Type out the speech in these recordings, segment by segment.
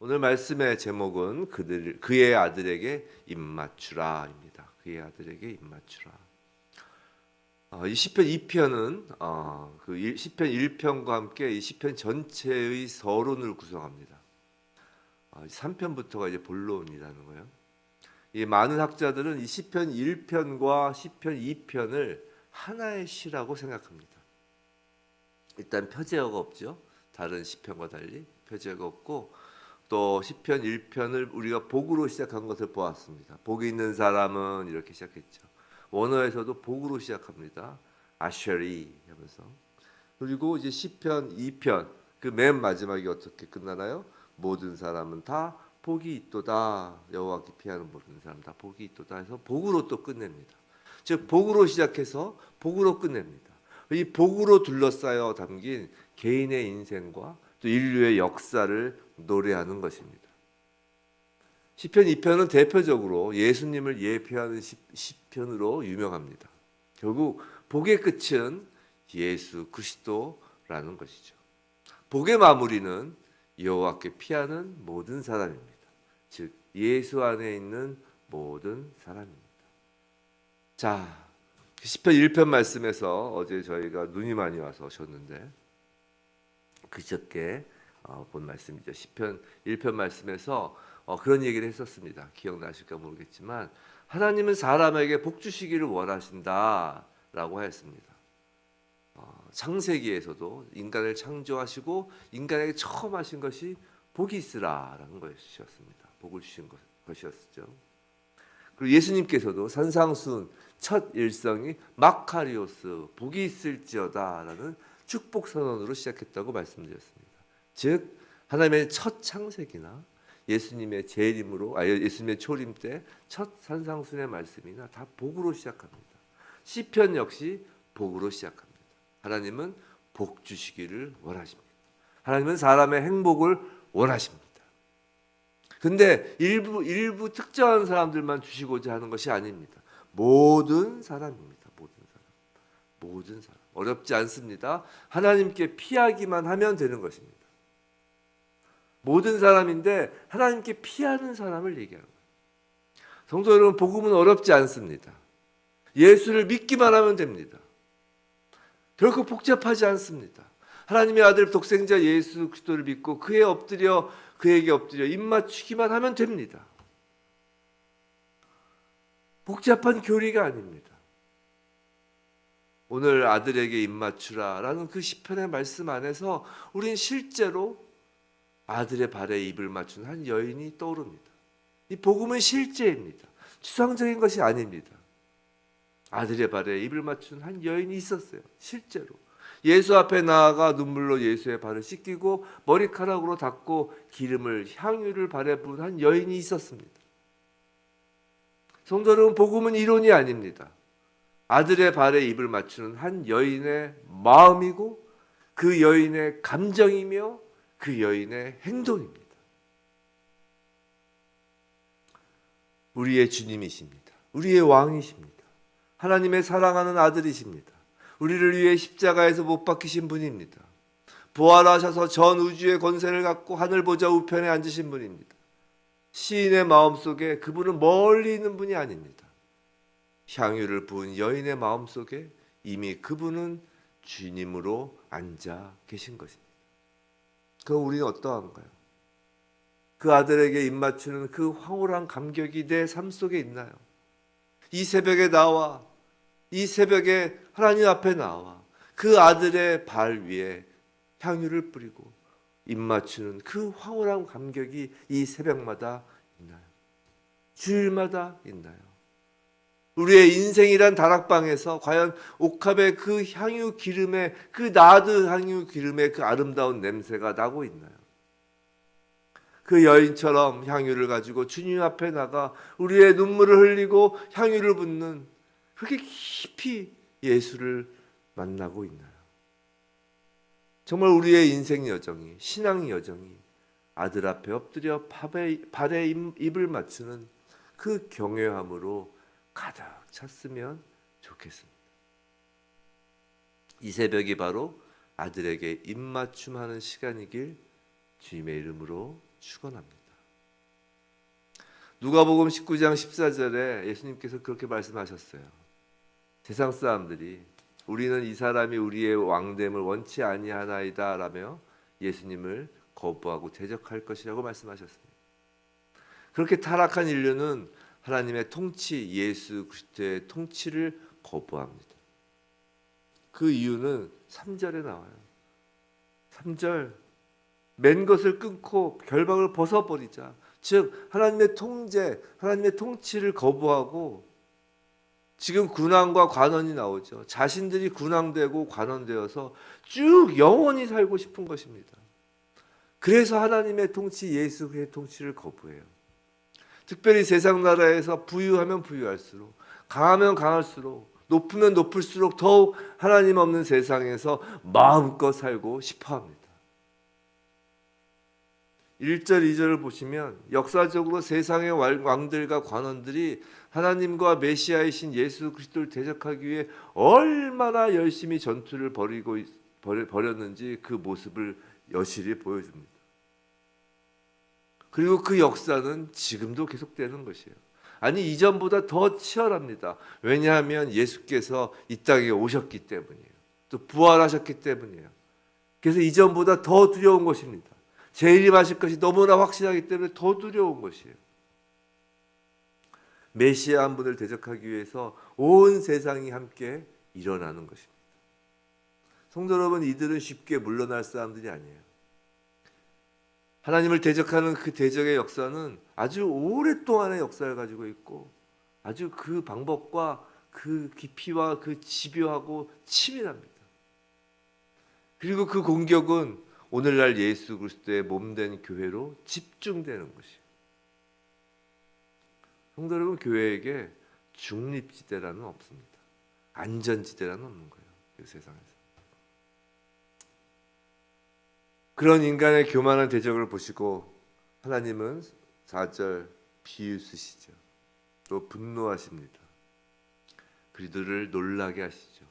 오늘 말씀의 제목은 그의 아들에게 입맞추라입니다. 그의 아들에게 입맞추라. 이 시편 2편은 시편 1편과 함께 이 시편 전체의 서론을 구성합니다. 3편부터가 이제 본론이라는 거예요. 이 많은 학자들은 이 시편 1편과 시편 2편을 하나의 시라고 생각합니다. 일단 표제어가 없죠. 다른 시편과 달리 표제어가 없고, 또 시편 1편을 우리가 복으로 시작한 것을 보았습니다. 복이 있는 사람은 이렇게 시작했죠. 원어에서도 복으로 시작합니다. 아셔리 하면서. 그리고 이제 시편 2편 그 맨 마지막이 어떻게 끝나나요? 모든 사람은 다 복이 있도다. 여호와께 피하는 모든 사람 다 복이 있도다 해서 복으로 또 끝냅니다. 즉 복으로 시작해서 복으로 끝냅니다. 이 복으로 둘러싸여 담긴 개인의 인생과 또 인류의 역사를 노래하는 것입니다. 시편 2편은 대표적으로 예수님을 예표하는 시편으로 유명합니다. 결국 복의 끝은 예수 그리스도라는 것이죠. 복의 마무리는 여호와께 피하는 모든 사람입니다. 즉 예수 안에 있는 모든 사람입니다. 자, 시편 1편 말씀에서 어제 저희가 눈이 많이 와서 오셨는데 그저께 본 말씀이죠. 시편 1편 말씀에서 그런 얘기를 했었습니다. 기억나실까 모르겠지만 하나님은 사람에게 복 주시기를 원하신다라고 하였습니다. 창세기에서도 인간을 창조하시고 인간에게 처음 하신 것이 복이 있으라라는 것이었습니다. 복을 주신 것이었죠. 그리고 예수님께서도 산상순 첫 일성이 마카리오스 복이 있을지어다라는 축복 선언으로 시작했다고 말씀드렸습니다. 즉 하나님의 첫 창세기나 예수님의 재림으로 예수님의 초림 때 첫 산상순의 말씀이나 다 복으로 시작합니다. 시편 역시 복으로 시작합니다. 하나님은 복 주시기를 원하십니다. 하나님은 사람의 행복을 원하십니다. 근데 일부 특정한 사람들만 주시고자 하는 것이 아닙니다. 모든 사람입니다. 모든 사람. 어렵지 않습니다. 하나님께 피하기만 하면 되는 것입니다. 모든 사람인데 하나님께 피하는 사람을 얘기하는 거예요. 성도 여러분, 복음은 어렵지 않습니다. 예수를 믿기만 하면 됩니다. 결코 복잡하지 않습니다. 하나님의 아들 독생자 예수 그리스도를 믿고 그에게 엎드려 입맞추기만 하면 됩니다. 복잡한 교리가 아닙니다. 오늘 아들에게 입맞추라라는 그 시편의 말씀 안에서 우린 실제로 아들의 발에 입을 맞춘 한 여인이 떠오릅니다. 이 복음은 실제입니다. 추상적인 것이 아닙니다. 아들의 발에 입을 맞춘 한 여인이 있었어요. 실제로. 예수 앞에 나아가 눈물로 예수의 발을 씻기고 머리카락으로 닦고 향유를 발에 부은 한 여인이 있었습니다. 성도 여러분, 복음은 이론이 아닙니다. 아들의 발에 입을 맞추는 한 여인의 마음이고 그 여인의 감정이며 그 여인의 행동입니다. 우리의 주님이십니다. 우리의 왕이십니다. 하나님의 사랑하는 아들이십니다. 우리를 위해 십자가에서 못 박히신 분입니다. 부활하셔서 전 우주의 권세를 갖고 하늘 보좌 우편에 앉으신 분입니다. 시인의 마음속에 그분은 멀리 있는 분이 아닙니다. 향유를 부은 여인의 마음속에 이미 그분은 주님으로 앉아 계신 것입니다. 그럼 우리는 어떠한가요? 그 아들에게 입맞추는 그 황홀한 감격이 내 삶 속에 있나요? 이 새벽에 하나님 앞에 나와 그 아들의 발 위에 향유를 뿌리고 입맞추는 그 황홀한 감격이 이 새벽마다 있나요? 주일마다 있나요? 우리의 인생이란 다락방에서 과연 옥합의 그 향유 기름의 그 나드 향유 기름의 그 아름다운 냄새가 나고 있나요? 그 여인처럼 향유를 가지고 주님 앞에 나가 우리의 눈물을 흘리고 향유를 붓는 그렇게 깊이 예수를 만나고 있나요? 정말 우리의 인생 여정이, 신앙 여정이 아들 앞에 엎드려 발에 입을 맞추는 그 경외함으로 가득 찼으면 좋겠습니다. 이 새벽이 바로 아들에게 입맞춤하는 시간이길 주님의 이름으로 축원합니다. 누가복음 19장 14절에 예수님께서 그렇게 말씀하셨어요. 세상 사람들이 우리는 이 사람이 우리의 왕됨을 원치 아니하나이다 라며 예수님을 거부하고 대적할 것이라고 말씀하셨습니다. 그렇게 타락한 인류는 하나님의 통치, 예수 그리스도의 통치를 거부합니다. 그 이유는 3절에 나와요. 3절, 맨 것을 끊고 결박을 벗어버리자. 즉 하나님의 통제, 하나님의 통치를 거부하고 지금 군왕과 관원이 나오죠. 자신들이 군왕되고 관원되어서 쭉 영원히 살고 싶은 것입니다. 그래서 하나님의 통치, 예수의 통치를 거부해요. 특별히 세상 나라에서 부유하면 부유할수록, 강하면 강할수록, 높으면 높을수록 더욱 하나님 없는 세상에서 마음껏 살고 싶어합니다. 1절, 2절을 보시면 역사적으로 세상의 왕들과 관원들이 하나님과 메시아이신 예수 그리스도를 대적하기 위해 얼마나 열심히 전투를 벌였는지 그 모습을 여실히 보여줍니다. 그리고 그 역사는 지금도 계속되는 것이에요. 아니 이전보다 더 치열합니다. 왜냐하면 예수께서 이 땅에 오셨기 때문이에요. 또 부활하셨기 때문이에요. 그래서 이전보다 더 두려운 것입니다. 재림하실 것이 너무나 확실하기 때문에 더 두려운 것이에요. 메시아 한 분을 대적하기 위해서 온 세상이 함께 일어나는 것입니다. 성도 여러분, 이들은 쉽게 물러날 사람들이 아니에요. 하나님을 대적하는 그 대적의 역사는 아주 오랫동안의 역사를 가지고 있고 아주 그 방법과 그 깊이와 그 집요하고 치밀합니다. 그리고 그 공격은 오늘날 예수 그리스도의 몸된 교회로 집중되는 것이에요. 성도 여러분, 교회에게 중립지대라는 없습니다. 안전지대라는 없는 거예요. 이 세상에서. 그런 인간의 교만한 대적을 보시고 하나님은 4절 비웃으시죠. 또 분노하십니다. 그들을 놀라게 하시죠.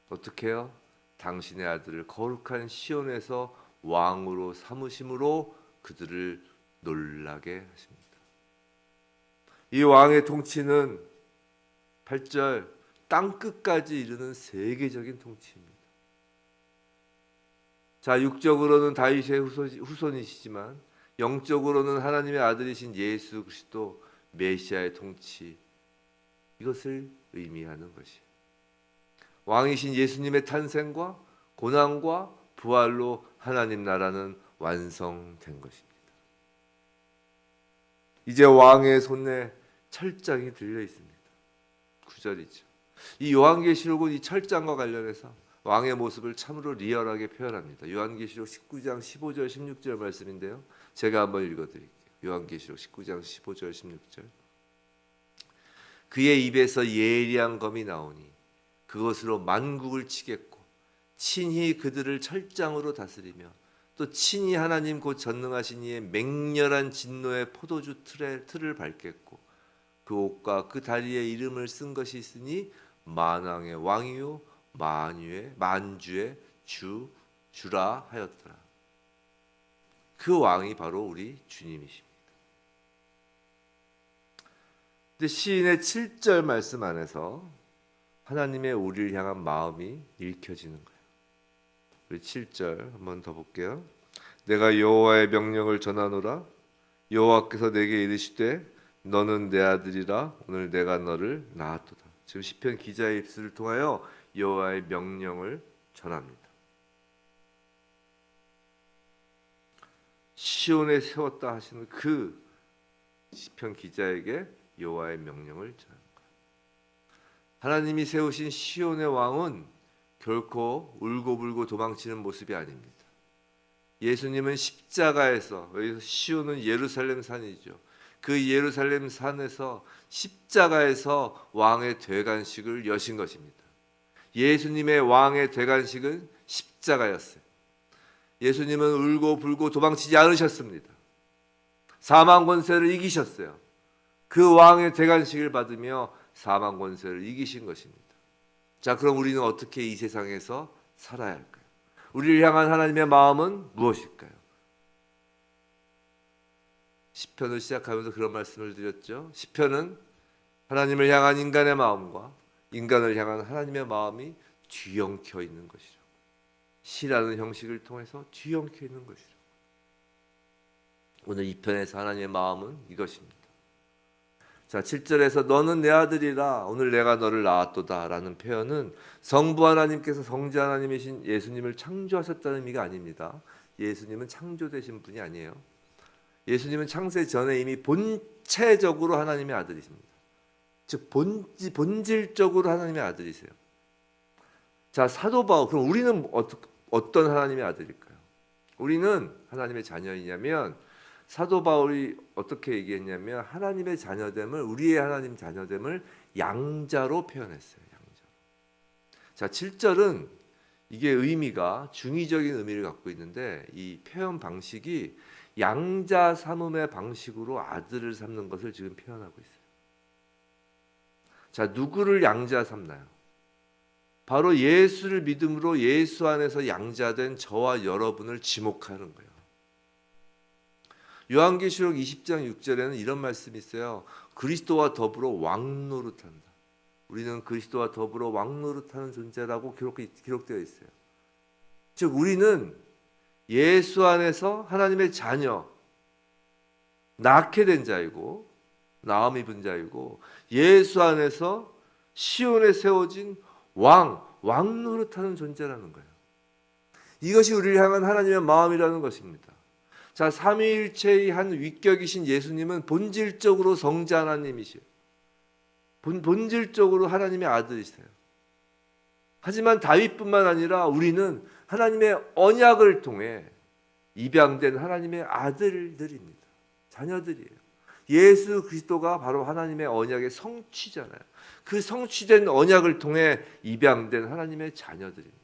어떻게 해요? 당신의 아들을 거룩한 시온에서 왕으로 삼으심으로 그들을 놀라게 하십니다. 이 왕의 통치는 8절 땅끝까지 이르는 세계적인 통치입니다. 자, 육적으로는 다윗의 후손이시지만 영적으로는 하나님의 아들이신 예수 그리스도 메시아의 통치, 이것을 의미하는 것이에요. 왕이신 예수님의 탄생과 고난과 부활로 하나님 나라는 완성된 것입니다. 이제 왕의 손에 철장이 들려 있습니다. 9절이죠. 이 요한계시록은 이 철장과 관련해서 왕의 모습을 참으로 리얼하게 표현합니다. 요한계시록 19장 15절 16절 말씀인데요. 제가 한번 읽어드릴게요. 요한계시록 19장 15절 16절. 그의 입에서 예리한 검이 나오니 그것으로 만국을 치겠고 친히 그들을 철장으로 다스리며 또 친히 하나님 곧 전능하신 이의 맹렬한 진노의 포도주 틀을 밟겠고 그 옷과 그 다리에 이름을 쓴 것이 있으니 만왕의 왕이요 만주의 주라 하였더라. 그 왕이 바로 우리 주님이십니다. 근데 시인의 7절 말씀 안에서 하나님의 우리를 향한 마음이 읽혀지는 거예요. 우리 7절 한번 더 볼게요. 내가 여호와의 명령을 전하노라. 여호와께서 내게 이르시되 너는 내 아들이라. 오늘 내가 너를 낳았도다. 지금 시편 기자의 입술을 통하여 여호와의 명령을 전합니다. 시온에 세웠다 하시는 그 시편 기자에게 여호와의 명령을 전합니다. 하나님이 세우신 시온의 왕은 결코 울고불고 도망치는 모습이 아닙니다. 예수님은 십자가에서, 여기서 시온은 예루살렘 산이죠. 그 예루살렘 산에서 십자가에서 왕의 되관식을 여신 것입니다. 예수님의 왕의 되관식은 십자가였어요. 예수님은 울고불고 도망치지 않으셨습니다. 사망 권세를 이기셨어요. 그 왕의 되관식을 받으며 사망 권세를 이기신 것입니다. 자, 그럼 우리는 어떻게 이 세상에서 살아야 할까요? 우리를 향한 하나님의 마음은 무엇일까요? 시편을 시작하면서 그런 말씀을 드렸죠. 시편은 하나님을 향한 인간의 마음과 인간을 향한 하나님의 마음이 뒤엉켜 있는 것이죠. 시라는 형식을 통해서 뒤엉켜 있는 것이죠. 오늘 이 편에서 하나님의 마음은 이것입니다. 자, 7절에서 너는 내 아들이라 오늘 내가 너를 낳았도다 라는 표현은 성부 하나님께서 성자 하나님이신 예수님을 창조하셨다는 의미가 아닙니다. 예수님은 창조되신 분이 아니에요. 예수님은 창세 전에 이미 본체적으로 하나님의 아들이십니다. 즉 본질적으로 하나님의 아들이세요. 자, 사도 바울, 그럼 우리는 어떤 하나님의 아들일까요? 우리는 하나님의 자녀이냐면 사도 바울이 어떻게 얘기했냐면 하나님의 자녀됨을, 우리의 하나님 자녀됨을 양자로 표현했어요. 양자. 자, 7절은 이게 의미가 중의적인 의미를 갖고 있는데 이 표현 방식이 양자 삼음의 방식으로 아들을 삼는 것을 지금 표현하고 있어요. 자, 누구를 양자 삼나요? 바로 예수를 믿음으로 예수 안에서 양자된 저와 여러분을 지목하는 거예요. 요한계시록 20장 6절에는 이런 말씀이 있어요. 그리스도와 더불어 왕노릇한다. 우리는 그리스도와 더불어 왕노릇하는 존재라고 기록되어 있어요. 즉 우리는 예수 안에서 하나님의 자녀, 낳게 된 자이고 나음 입은 자이고 예수 안에서 시온에 세워진 왕노릇하는 존재라는 거예요. 이것이 우리를 향한 하나님의 마음이라는 것입니다. 자, 삼위일체의 한 위격이신 예수님은 본질적으로 성자 하나님이시에요. 본질적으로 하나님의 아들이세요. 하지만 다윗뿐만 아니라 우리는 하나님의 언약을 통해 입양된 하나님의 아들들입니다. 자녀들이에요. 예수 그리스도가 바로 하나님의 언약의 성취잖아요. 그 성취된 언약을 통해 입양된 하나님의 자녀들입니다.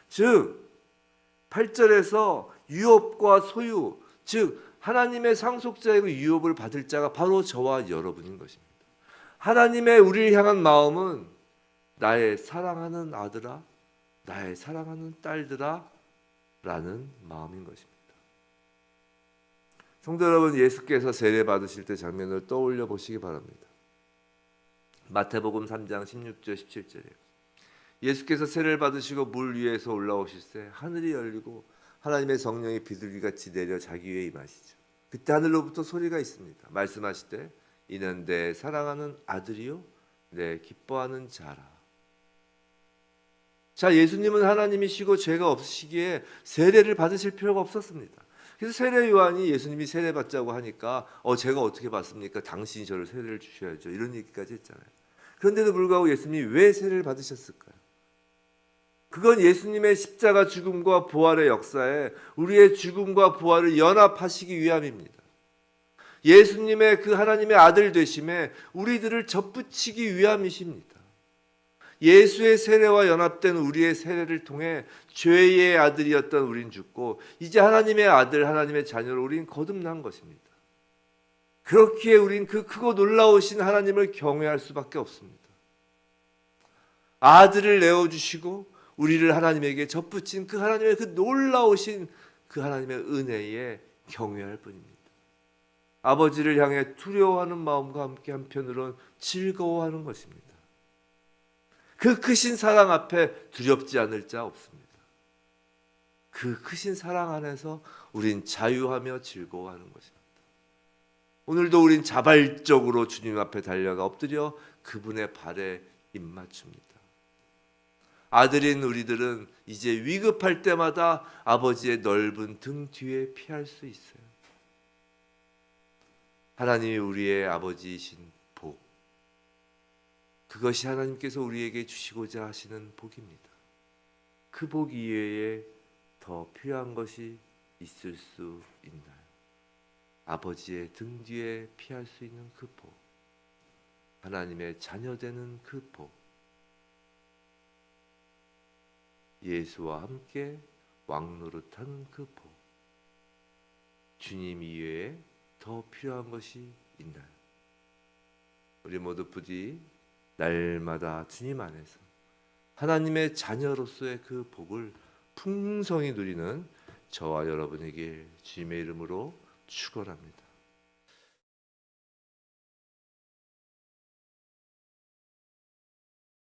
즉 8절에서 유업과 소유, 즉 하나님의 상속자이고 유업을 받을 자가 바로 저와 여러분인 것입니다. 하나님의 우리를 향한 마음은 나의 사랑하는 아들아, 나의 사랑하는 딸들아 라는 마음인 것입니다. 성도 여러분, 예수께서 세례 받으실 때 장면을 떠올려 보시기 바랍니다. 마태복음 3장 16절 17절이에요. 예수께서 세례를 받으시고 물 위에서 올라오실 때 하늘이 열리고 하나님의 성령이 비둘기같이 내려 자기 위에 임하시죠. 그때 하늘로부터 소리가 있습니다. 말씀하시되 이는 내 사랑하는 아들이요 내 기뻐하는 자라. 자, 예수님은 하나님이시고 죄가 없으시기에 세례를 받으실 필요가 없었습니다. 그래서 세례 요한이 예수님이 세례 받자고 하니까 제가 어떻게 받습니까? 당신이 저를 세례를 주셔야죠. 이런 얘기까지 했잖아요. 그런데도 불구하고 예수님이 왜 세례를 받으셨을까요? 그건 예수님의 십자가 죽음과 부활의 역사에 우리의 죽음과 부활을 연합하시기 위함입니다. 예수님의 그 하나님의 아들 되심에 우리들을 접붙이기 위함이십니다. 예수의 세례와 연합된 우리의 세례를 통해 죄의 아들이었던 우린 죽고 이제 하나님의 아들, 하나님의 자녀로 우린 거듭난 것입니다. 그렇기에 우린 그 크고 놀라우신 하나님을 경외할 수밖에 없습니다. 아들을 내어주시고 우리를 하나님에게 접붙인 그 하나님의 그 놀라우신 그 하나님의 은혜에 경외할 뿐입니다. 아버지를 향해 두려워하는 마음과 함께 한편으로는 즐거워하는 것입니다. 그 크신 사랑 앞에 두렵지 않을 자 없습니다. 그 크신 사랑 안에서 우린 자유하며 즐거워하는 것입니다. 오늘도 우린 자발적으로 주님 앞에 달려가 엎드려 그분의 발에 입맞춥니다. 아들인 우리들은 이제 위급할 때마다 아버지의 넓은 등 뒤에 피할 수 있어요. 하나님이 우리의 아버지이신 복, 그것이 하나님께서 우리에게 주시고자 하시는 복입니다. 그 복 이외에 더 필요한 것이 있을 수 있나요? 아버지의 등 뒤에 피할 수 있는 그 복, 하나님의 자녀되는 그 복, 예수와 함께 왕노릇한 그 복, 주님 이외에 더 필요한 것이 있나요? 우리 모두 부디 날마다 주님 안에서 하나님의 자녀로서의 그 복을 풍성히 누리는 저와 여러분에게 주님의 이름으로 축원합니다.